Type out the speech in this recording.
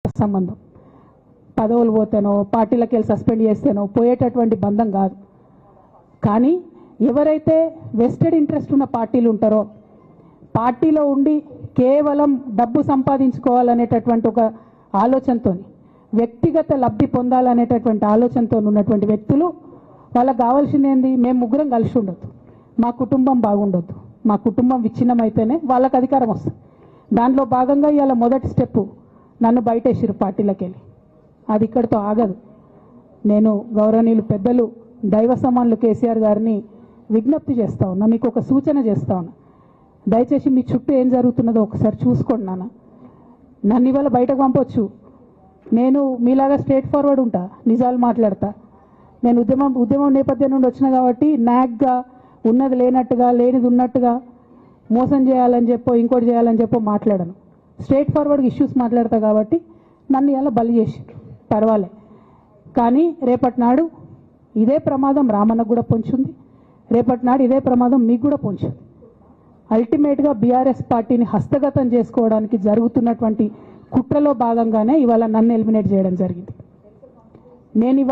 సంబంధం. పదవులు పోతేనో పార్టీలకు వెళ్ళి సస్పెండ్ చేస్తేనో పోయేటటువంటి బంధం కాదు. కానీ ఎవరైతే వెస్టెడ్ ఇంట్రెస్ట్ ఉన్న పార్టీలు ఉంటారో, పార్టీలో ఉండి కేవలం డబ్బు సంపాదించుకోవాలనేటటువంటి ఒక ఆలోచనతో, వ్యక్తిగత లబ్ధి పొందాలనేటటువంటి ఆలోచనతో ఉన్నటువంటి వ్యక్తులు, వాళ్ళకి కావాల్సింది ఏంది? మేము ముగ్గురం కలిసి ఉండొద్దు, మా కుటుంబం బాగుండొద్దు, మా కుటుంబం విచ్ఛిన్నమైతేనే వాళ్ళకి అధికారం వస్తుంది. దాంట్లో భాగంగా ఇవాళ మొదటి స్టెప్ నన్ను బయటేసిరు పార్టీలకు వెళ్ళి. అది ఇక్కడితో ఆగదు. నేను గౌరవనీయులు పెద్దలు దైవ సమానులు కేసీఆర్ గారిని విజ్ఞప్తి చేస్తా ఉన్నా, మీకు ఒక సూచన చేస్తా ఉన్నా. దయచేసి మీ చుట్టూ ఏం జరుగుతున్నదో ఒకసారి చూసుకోండి నాన్న. నన్ను ఇవాళ బయటకు పంపొచ్చు, నేను మీలాగా స్ట్రేట్ ఫార్వర్డ్ ఉంటా, నిజాలు మాట్లాడతా. నేను ఉద్యమం నేపథ్యం నుండి వచ్చిన కాబట్టి నాగ్గా ఉన్నది లేనట్టుగా లేనిది ఉన్నట్టుగా మోసం చేయాలని చెప్పో ఇంకోటి చేయాలని చెప్పో మాట్లాడను. స్ట్రేట్ ఫార్వర్డ్గా ఇష్యూస్ మాట్లాడతా కాబట్టి నన్ను ఇలా బలి చేసిండ్రు, పర్వాలే. కానీ రేపటి నాడు ఇదే ప్రమాదం రామన్నకు కూడా పొంచుంది, రేపటి నాడు ఇదే ప్రమాదం మీకు కూడా పొంచుంది. అల్టిమేట్గా బీఆర్ఎస్ పార్టీని హస్తగతం చేసుకోవడానికి జరుగుతున్నటువంటి కుట్రలో భాగంగానే ఇవాళ నన్ను ఎలిమినేట్ చేయడం జరిగింది. నేను